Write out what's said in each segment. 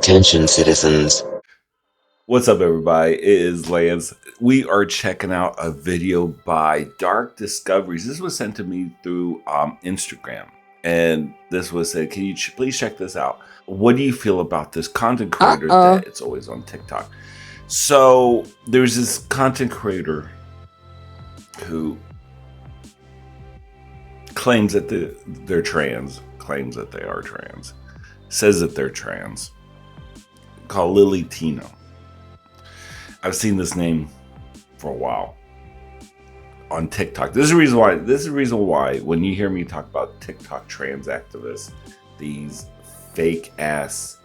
Attention, citizens. What's up, everybody? It is Lance. We are checking out a video by Dark Discoveries. This was sent to me through Instagram, and this was said, "Can you please check this out? What do you feel about this content creator that it's always on TikTok?" So there's this content creator who claims that they're trans, claims that they are trans, says that they're trans, called Lily Tino. I've seen this name for a while on TikTok. This is the reason why when you hear me talk about TikTok trans activists, these fake ass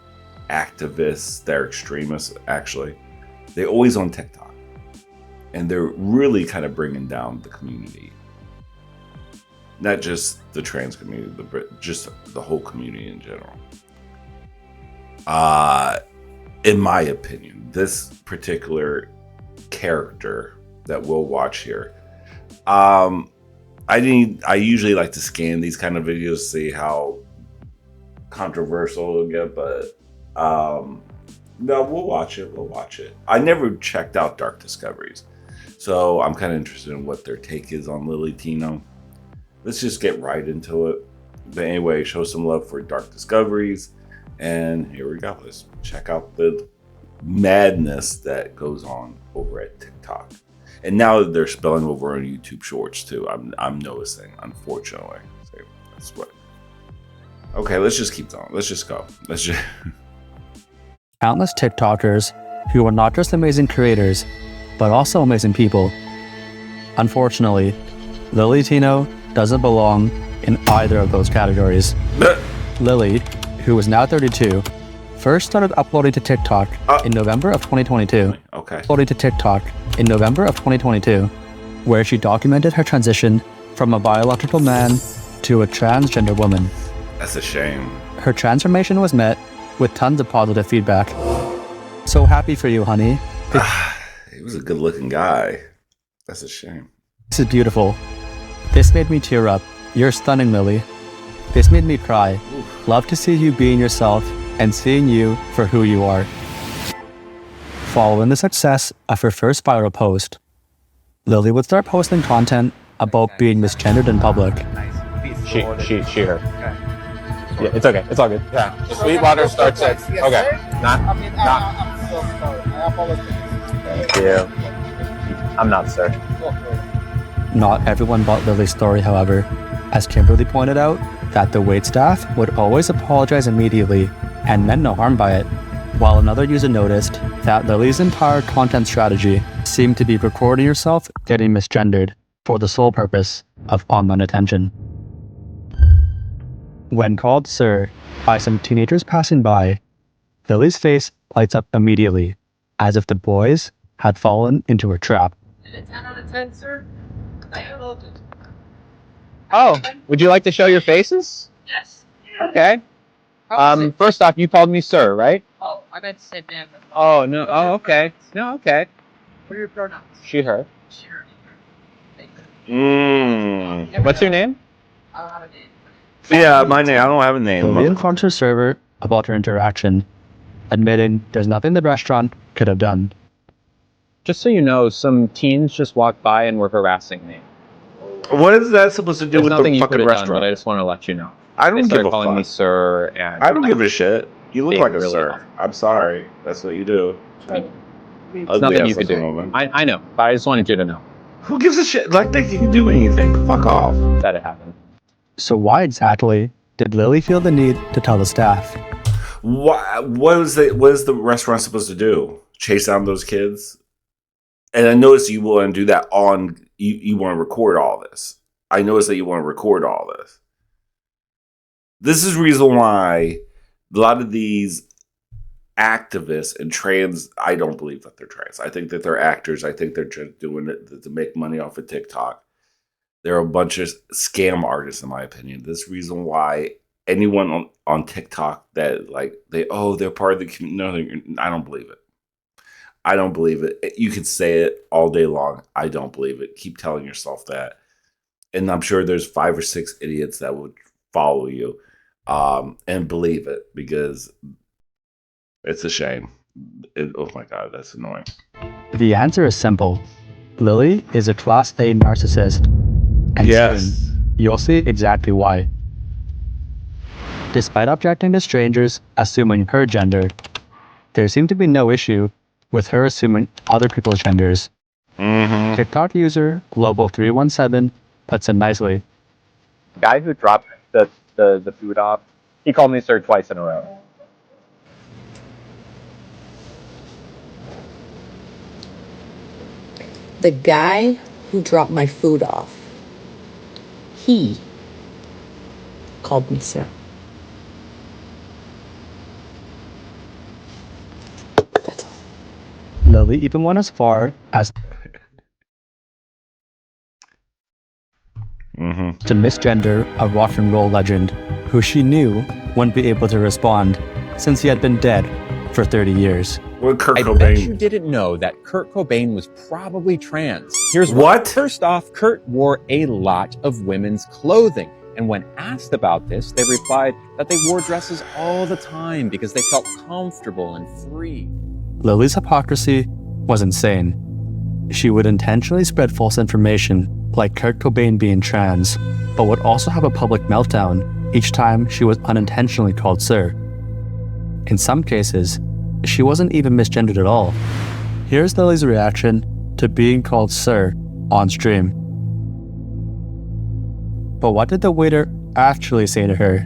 activists, they're extremists actually, they're always on TikTok. And they're really kind of bringing down the community. Not just the trans community, but just the whole community in general. In my opinion, this particular character that we'll watch here, I usually like to scan these kind of videos to see how controversial it'll get, but no, we'll watch it. I never checked out Dark Discoveries, so I'm kind of interested in what their take is on Lily Tino. Let's just get right into it. But anyway, show some love for Dark Discoveries. And here we go. Let's check out the madness that goes on over at TikTok. And now they're spilling over on YouTube Shorts too. I'm noticing, unfortunately. So that's what. Okay, let's just keep going. Let's just go. Countless TikTokers who are not just amazing creators, but also amazing people. Unfortunately, Lily Tino doesn't belong in either of those categories. Lily, who is now 32, first started uploading to TikTok in November of 2022. Uploading to TikTok in November of 2022, where she documented her transition from a biological man to a transgender woman. That's a shame. Her transformation was met with tons of positive feedback. So happy for you, honey. He was a good-looking guy. That's a shame. This is beautiful. This made me tear up. You're stunning, Lily. This made me cry. Love to see you being yourself and seeing you for who you are. Following the success of her first viral post, Lily would start posting content about being misgendered in public. She, her. Yeah, it's okay. It's all good. Yeah. Sweetwater starts at. Okay. Not. I'm so sorry. I apologize. Thank you. I'm not, sir. Not everyone bought Lily's story, however, as Kimberly pointed out that the waitstaff would always apologize immediately and meant no harm by it, while another user noticed that Lily's entire content strategy seemed to be recording herself getting misgendered for the sole purpose of online attention. When called sir by some teenagers passing by, Lily's face lights up immediately, as if the boys had fallen into her trap. 10 out of 10, sir. I loved it. Oh, would you like to show your faces? Yes. Okay. First off, you called me sir, right? Oh, I meant to say man. Oh, no. Oh, okay. No, okay. What are your pronouns? She, her. Sure. Thank you. What's your name? I don't have a name. Yeah, my name. I don't have a name. Lily informed her server about her interaction, admitting there's nothing the restaurant could have done. Just so you know, some teens just walked by and were harassing me. What is that supposed to do There's with nothing the you could fucking have done, restaurant? but I just want to let you know. I They don't give started a calling me fuck. sir, and I don't give a shit. You look They like a really sir. are. I'm sorry. That's what you do. There's nothing you could do. I know, but I just wanted you to know Who gives a shit? Like they can do anything. Fuck off. that it happened. So why exactly did Lily feel the need to tell the staff? What is the restaurant supposed to do? Chase down those kids? And I noticed you want to do that on. You want to record all this. I noticed that you want to record all this. This is the reason why a lot of these activists and trans, I don't believe that they're trans. I think that they're actors. I think they're just doing it to make money off of TikTok. They're a bunch of scam artists, in my opinion. This is the reason why anyone on TikTok that they're part of the community. No, I don't believe it. I don't believe it. You can say it all day long. I don't believe it. Keep telling yourself that. And I'm sure there's 5 or 6 idiots that would follow you and believe it, because It's a shame. Oh my god, that's annoying. The answer is simple. Lily is a class A narcissist. And Yes. soon, you'll see exactly why. Despite objecting to strangers assuming her gender, there seemed to be no issue with her assuming other people's genders. Mm-hmm. TikTok user Global317 puts it nicely. The guy who dropped the food off, he called me sir twice in a row. The guy who dropped my food off, he called me sir. That's all. Lily even went as far as Mm-hmm. to misgender a rock and roll legend who she knew wouldn't be able to respond since he had been dead for 30 years. Well, Kurt I Cobain. bet you didn't know that Kurt Cobain was probably trans. Here's What? First off, Kurt wore a lot of women's clothing. And when asked about this, they replied that they wore dresses all the time because they felt comfortable and free. Lily's hypocrisy was insane. She would intentionally spread false information, like Kurt Cobain being trans, but would also have a public meltdown each time she was unintentionally called sir. In some cases, she wasn't even misgendered at all. Here's Lily's reaction to being called sir on stream. But what did the waiter actually say to her?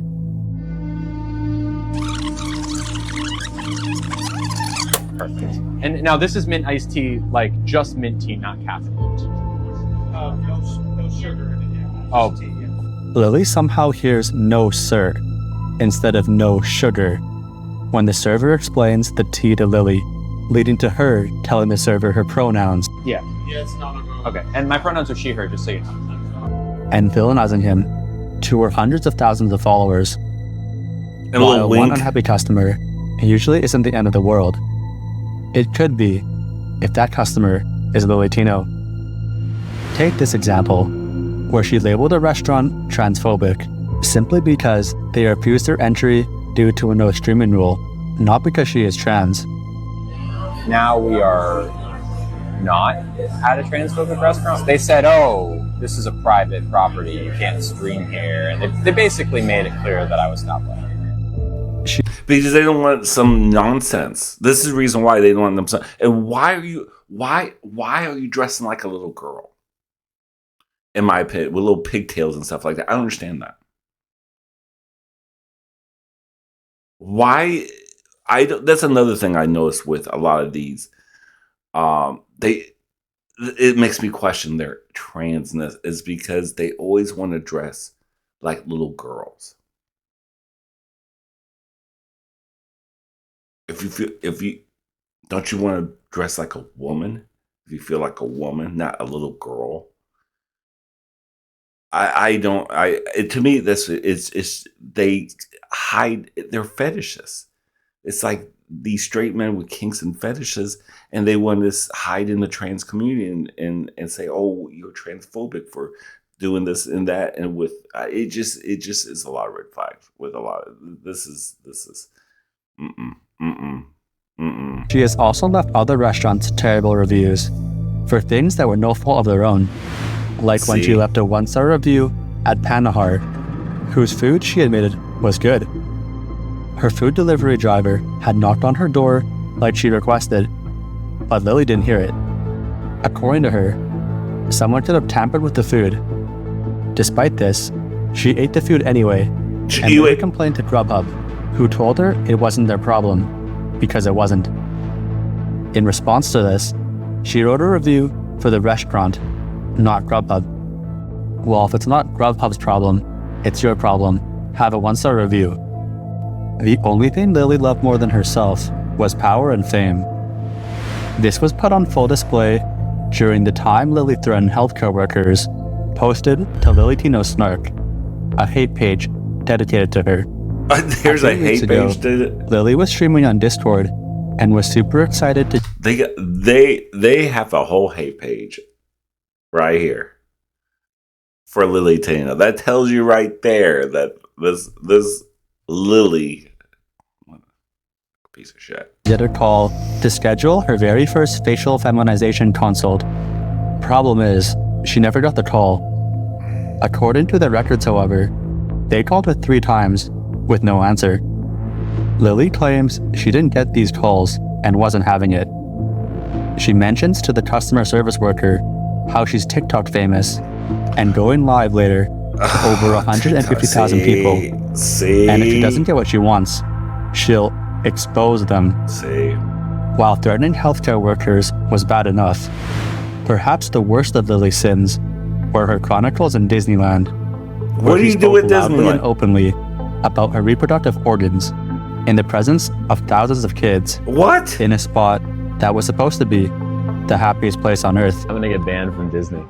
Perfect. And now this is mint iced tea, like just mint tea, not caffeine. No sugar in it. Yeah. Oh. Just tea, yeah. Lily somehow hears no sir instead of no sugar when the server explains the tea to Lily, leading to her telling the server her pronouns Yeah. Yeah, it's not a go. Okay. And my pronouns are she, her, just so you know. and villainizing him to her hundreds of thousands of followers. And a While little one wink. unhappy customer usually isn't the end of the world, it could be if that customer is Lily Tino. Take this example, where she labeled a restaurant transphobic simply because they refused her entry due to a no streaming rule, not because she is trans. Now we are not at a transphobic restaurant. They said, oh, this is a private property, you can't stream here. And they basically made it clear that I was not welcome. Because they don't want some nonsense. This is the reason why they don't want them. And why are you dressing like a little girl? In my opinion, with little pigtails and stuff like that. I don't understand that. Why? That's another thing I noticed with a lot of these. It makes me question their transness, is because they always want to dress like little girls. If you don't you want to dress like a woman? If you feel like a woman, not a little girl. To me, this is they hide their fetishes. It's like these straight men with kinks and fetishes, and they want to hide in the trans community and say, "Oh, you're transphobic for doing this and that," and with it just is a lot of red flags with a lot of this is She has also left other restaurants terrible reviews for things that were no fault of their own, like when she See? left a 1-star review at Panahar, whose food she admitted was good. Her food delivery driver had knocked on her door like she requested, but Lily didn't hear it. According to her, someone could have tampered with the food. Despite this, she ate the food anyway, and You Lily ate- complained to Grubhub, who told her it wasn't their problem, because it wasn't. In response to this, she wrote a review for the restaurant, not Grubhub. Well, if it's not Grubhub's problem, it's your problem. Have a 1-star review. The only thing Lily loved more than herself was power and fame. This was put on full display during the time Lily threatened healthcare workers, posted to Lily Tino Snark, a hate page dedicated to her. There's a few weeks hate ago, page to it. Lily was streaming on Discord and was super excited to They have a whole hate page right here for Lily Tino. That tells you right there that this Lily Piece of shit. did a call to schedule her very first facial feminization consult. Problem is, she never got the call. According to the records, however, they called her 3 times with no answer. Lily claims she didn't get these calls and wasn't having it. She mentions to the customer service worker how she's TikTok famous and going live later to over 150,000 people. See? And if she doesn't get what she wants, she'll expose them. See? While threatening healthcare workers was bad enough, perhaps the worst of Lily's sins were her chronicles in Disneyland. What do you do with loudly and Disneyland? openly about her reproductive organs in the presence of thousands of kids What? in a spot that was supposed to be the happiest place on earth. I'm gonna get banned from Disney.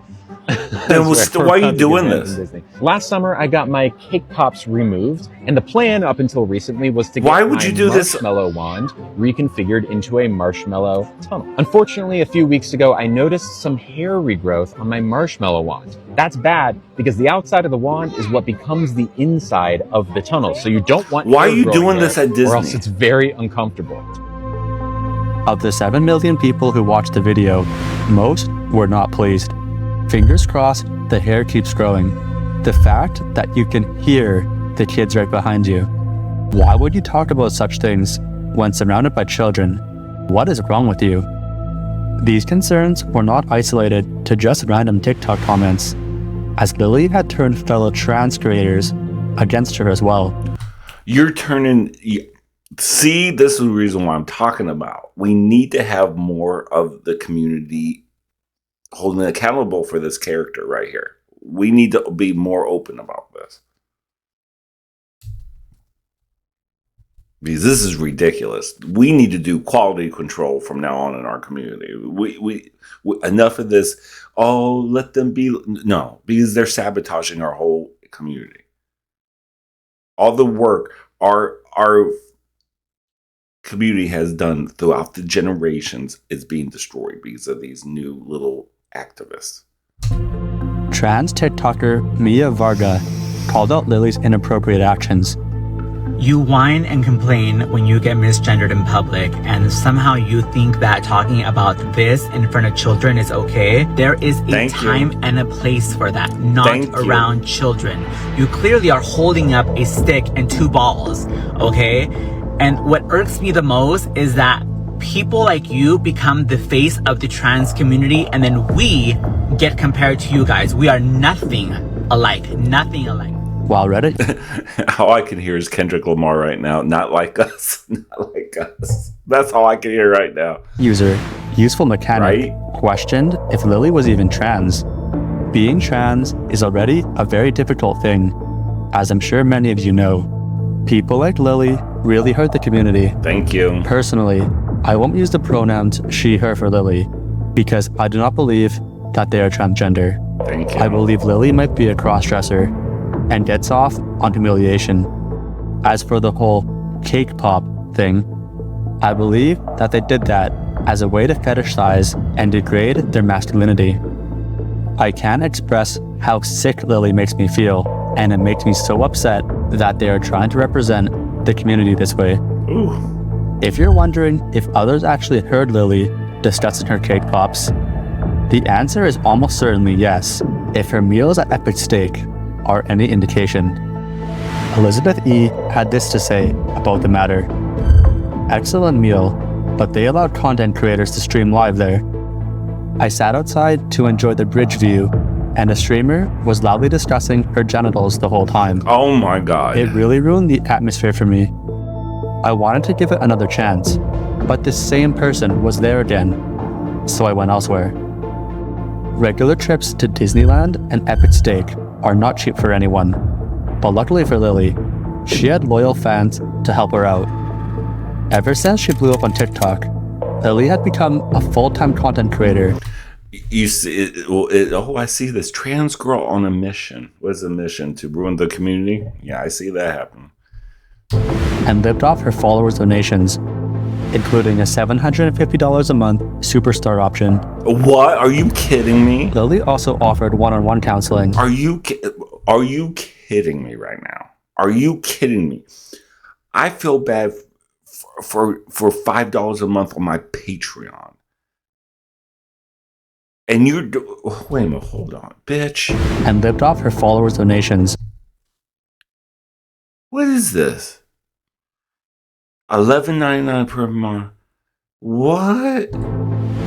Then I swear, why are I'm you about to get doing banned this? from Disney. Last summer, I got my cake pops removed, and the plan up until recently was to get Why would my you do this? marshmallow wand reconfigured into a marshmallow tunnel. Unfortunately, a few weeks ago, I noticed some hair regrowth on my marshmallow wand. That's bad because the outside of the wand is what becomes the inside of the tunnel. So you don't want Why are hair you growing doing there, this at or else Disney? it's very uncomfortable. Of the 7 million people who watched the video, most were not pleased. Fingers crossed, the hair keeps growing. The fact that you can hear the kids right behind you. Why would you talk about such things when surrounded by children? What is wrong with you? These concerns were not isolated to just random TikTok comments, as Lily had turned fellow trans creators against her as well. You're turning. See, this is the reason why I'm talking about. We need to have more of the community holding accountable for this character right here. We need to be more open about this. Because this is ridiculous. We need to do quality control from now on in our community. We enough of this. Oh, let them be. No, because they're sabotaging our whole community. All the work our community has done throughout the generations is being destroyed because of these new little activists. Trans TikToker Mia Varga called out Lily's inappropriate actions. You whine and complain when you get misgendered in public, and somehow you think that talking about this in front of children is okay. There is a Thank you. time and a place for that, not Thank you. around children. You clearly are holding up a stick and 2 balls, okay? And what irks me the most is that people like you become the face of the trans community, and then we get compared to you guys. We are nothing alike, nothing alike. While Reddit All I can hear is Kendrick Lamar right now. Not like us. Not like us. That's all I can hear right now. user Useful Mechanic Right? questioned if Lily was even trans. Being trans is already a very difficult thing, as I'm sure many of you know. People like Lily really hurt the community. Thank you. Personally, I won't use the pronouns she, her for Lily, because I do not believe that they are transgender. Thank you. I believe Lily might be a crossdresser and gets off on humiliation. As for the whole cake pop thing, I believe that they did that as a way to fetishize and degrade their masculinity. I can't express how sick Lily makes me feel, and it makes me so upset that they are trying to represent the community this way. Ooh. If you're wondering if others actually heard Lily discussing her cake pops, the answer is almost certainly yes, if her meals at Epic Steak are any indication. Elizabeth E. had this to say about the matter. Excellent meal, but they allowed content creators to stream live there. I sat outside to enjoy the bridge view, and a streamer was loudly discussing her genitals the whole time. Oh my God. It really ruined the atmosphere for me. I wanted to give it another chance, but this same person was there again, so I went elsewhere. Regular trips to Disneyland and Epic Steak are not cheap for anyone, but luckily for Lily, she had loyal fans to help her out. Ever since she blew up on TikTok, Lily had become a full-time content creator. You see, oh, I see this trans girl on a mission. What is the mission? To ruin the community? Yeah, I see that happen. And lived off her followers' donations, including a $750 a month superstar option. What? Are you kidding me? Lily also offered one-on-one counseling. Are you kidding me right now? Are you kidding me? I feel bad for $5 a month on my Patreon. And wait a minute, hold on, bitch. and lived off her followers' donations. What is this? $11.99 per month. What?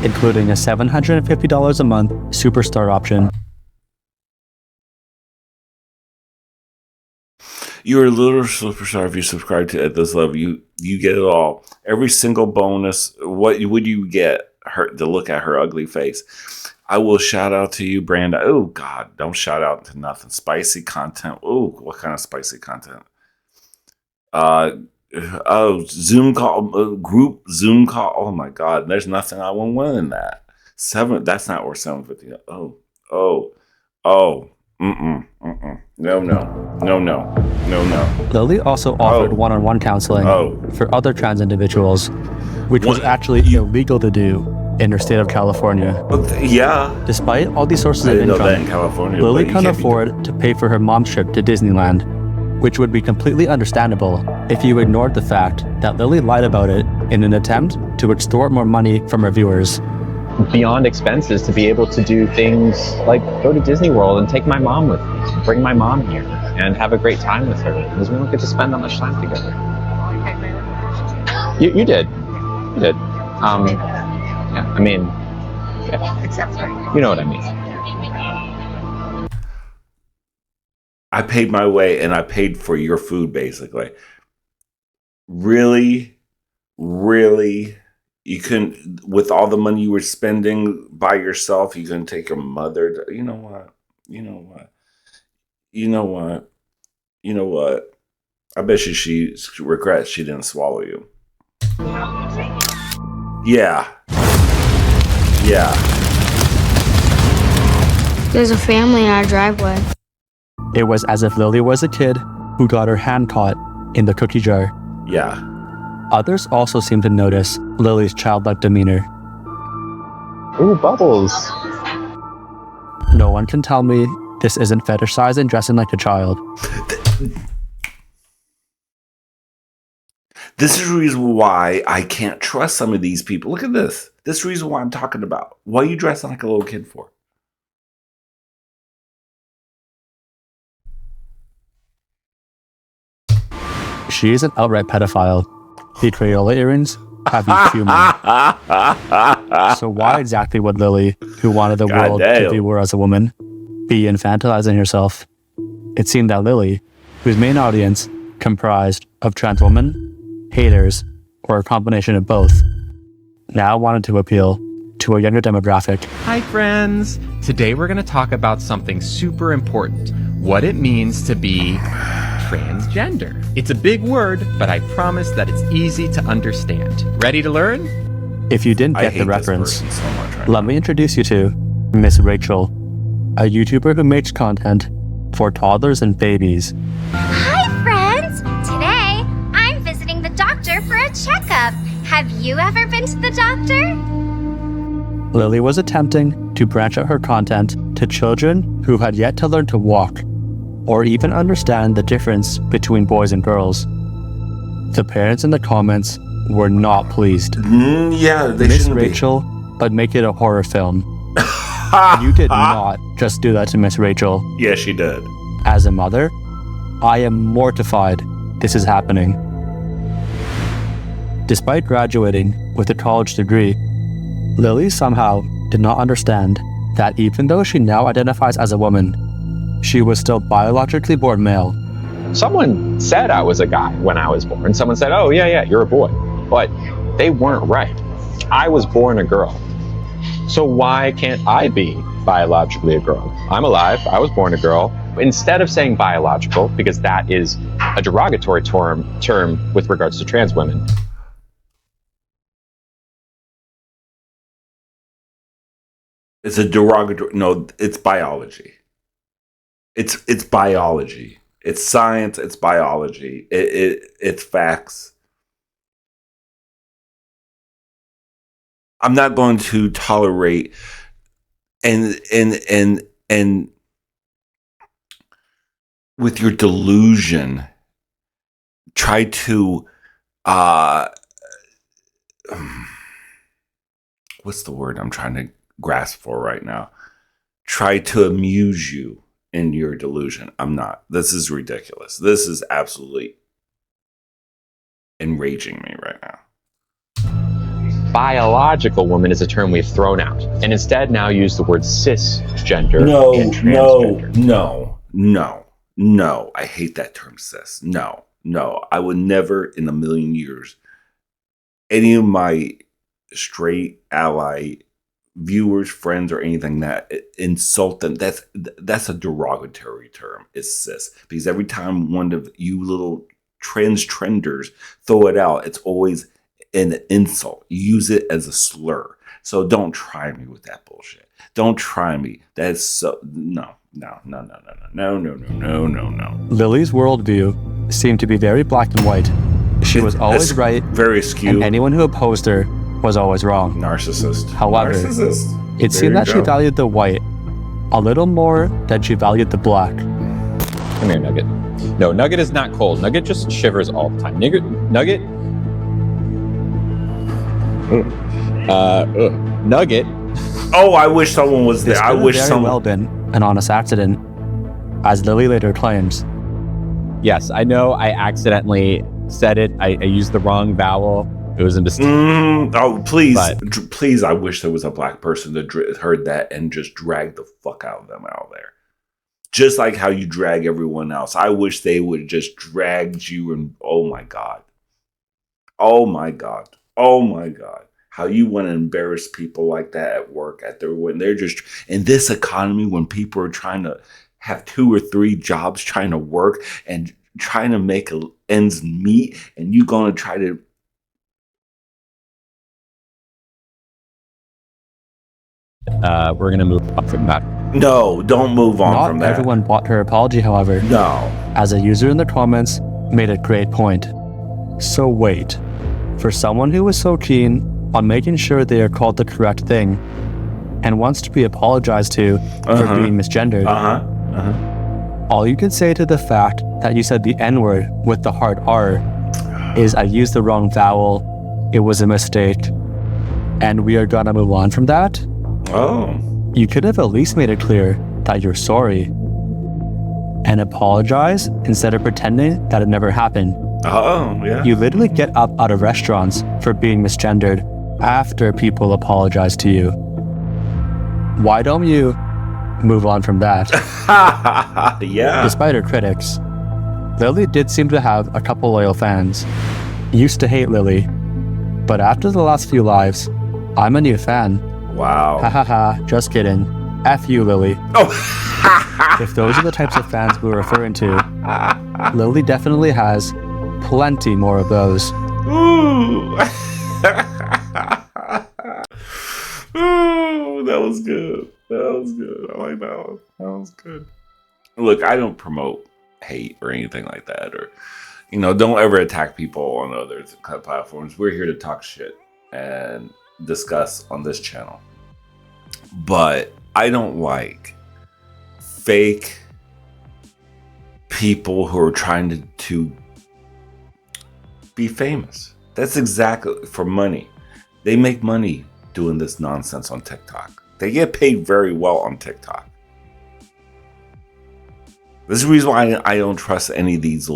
Including a $750 a month superstar option. You're a little superstar if you subscribe to at this level. You get it all. Every single bonus. What would you get? Her to look at her ugly face. I will shout out to you, Branda. Oh God, don't shout out to nothing. Spicy content. Oh, what kind of spicy content? Zoom call, group Zoom call. Oh my God, there's nothing I won't win in that. That's not worth $750. No. Lily also offered one-on-one counseling for other trans individuals, which was actually illegal to do in her state of California. Yeah. Despite all these sources I of didn't know that in income, California. Lily but you couldn't can't be afford to pay for her mom's trip to Disneyland, which would be completely understandable if you ignored the fact that Lily lied about it in an attempt to extort more money from her viewers. Beyond expenses to be able to do things like go to Disney World and take my mom with me, bring my mom here and have a great time with her because we don't get to spend that much time together. You did. Yeah, I mean, yeah. You know what I mean. I paid my way and I paid for your food, basically. Really? You couldn't, with all the money you were spending by yourself, you couldn't take your mother to, you know what? I bet she regrets she didn't swallow you. Yeah. There's a family in our driveway. It was as if Lily was a kid who got her hand caught in the cookie jar. Yeah. Others also seemed to notice Lily's childlike demeanor. Ooh, bubbles. No one can tell me this isn't fetishizing dressing like a child. This is the reason why I can't trust some of these people. Look at this. This is the reason why I'm talking about. What are you dressing like a little kid for? She is an outright pedophile. The Crayola earrings have you fuming. So why exactly would Lily, who wanted the world to view her as a woman, be infantilizing herself? It seemed that Lily, whose main audience comprised of trans women, haters, or a combination of both, now wanted to appeal to a younger demographic. Hi friends! Today we're going to talk about something super important. What it means to be transgender. It's a big word, but I promise that it's easy to understand. Ready to learn? If you didn't get the reference, let me introduce you to Miss Rachel, a YouTuber who makes content for toddlers and babies. Hi friends! Today, I'm visiting the doctor for a checkup. Have you ever been to the doctor? Lily was attempting to branch out her content to children who had yet to learn to walk or even understand the difference between boys and girls. The parents in the comments were not pleased. Yeah, they Miss shouldn't Rachel, but make it a horror film. You did not just do that to Miss Rachel. Yeah, she did. As a mother, I am mortified this is happening. Despite graduating with a college degree, Lily somehow did not understand that even though she now identifies as a woman, she was still biologically born male. Someone said I was a guy when I was born. Someone said, oh, yeah, you're a boy. But they weren't right. I was born a girl. So why can't I be biologically a girl? I'm alive. I was born a girl. Instead of saying biological, because that is a derogatory term with regards to trans women. It's a derogatory. No, it's biology. It's biology. It's science. It's biology. It's facts. I'm not going to tolerate and with your delusion try to what's the word I'm trying to grasp for right now? Try to amuse you in your delusion. I'm not. This is ridiculous. This is absolutely enraging me right now. Biological woman is a term we've thrown out, and instead now use the word cisgender and transgender. No. I hate that term, cis. No. I would never in a million years, any of my straight ally viewers, friends, or anything that insult them, that's a derogatory term. It's cis. Because every time one of you little trenders throw it out, it's always an insult. You use it as a slur. So don't try me with that bullshit. Don't try me. That's so no. Lily's worldview seemed to be very black and white. She was always right, very skewed, and anyone who opposed her was always wrong. Narcissist. However, it seemed that she valued the white a little more than she valued the black. Come here, Nugget. No, Nugget is not cold. Nugget just shivers all the time. Nugget. Nugget. Oh, I wish someone was there. I wish someone. Well been an honest accident, as Lily later claims. Yes, I know. I accidentally said it. I used the wrong vowel. It was a mistake. Oh, please, please! I wish there was a black person that heard that and just dragged the fuck out of them out there. Just like how you drag everyone else. I wish they would just drag you and oh my God. How you want to embarrass people like that at work when they're just in this economy when people are trying to have 2 or 3 jobs trying to work and trying to make ends meet, and you going to try to we're going to move on from that. No, don't move on from that. Not everyone bought her apology, however. No. As a user in the comments made a great point. So wait, for someone who was so keen on making sure they are called the correct thing and wants to be apologized to for being misgendered, all you can say to the fact that you said the N-word with the hard R is I used the wrong vowel, it was a mistake, and we are gonna move on from that? Oh. You could have at least made it clear that you're sorry and apologize instead of pretending that it never happened. Oh, yeah. You literally get up out of restaurants for being misgendered after people apologize to you. Why don't you move on from that? Yeah. Despite her critics, Lily did seem to have a couple loyal fans. Used to hate Lily, but after the last few lives, I'm a new fan. Wow. Ha ha ha, just kidding. F you, Lily. Oh. If those are the types of fans we're referring to, Lily definitely has plenty more of those. Ooh. Ooh, that was good. That was good. I like that one. That was good. Look, I don't promote hate or anything like that, or don't ever attack people on other platforms. We're here to talk shit and discuss on this channel. But I don't like fake people who are trying to be famous. That's exactly for money. They make money doing this nonsense on TikTok. They get paid very well on TikTok. This is the reason why I don't trust any of these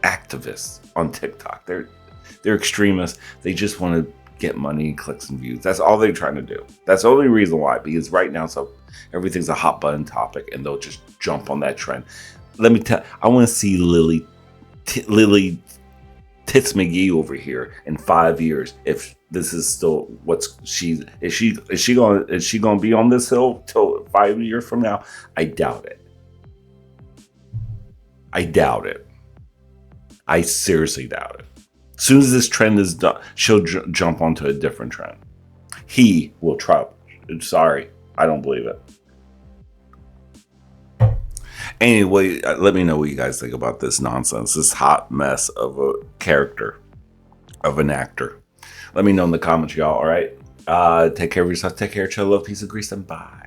activists on TikTok. They're extremists. They just want to get money and clicks and views. That's all they're trying to do. That's the only reason why. Because right now, everything's a hot button topic, and they'll just jump on that trend. Let me tell. I want to see Lily Tits McGee over here in 5 years. If this is still is she going to be on this hill till 5 years from now? I doubt it. I seriously doubt it. As soon as this trend is done, she'll jump onto a different trend. He will try. Sorry, I don't believe it. Anyway, let me know what you guys think about this nonsense, this hot mess of a character, of an actor. Let me know in the comments, y'all. All right. Take care of yourself. Take care. Chill, love, peace, and grease, and bye.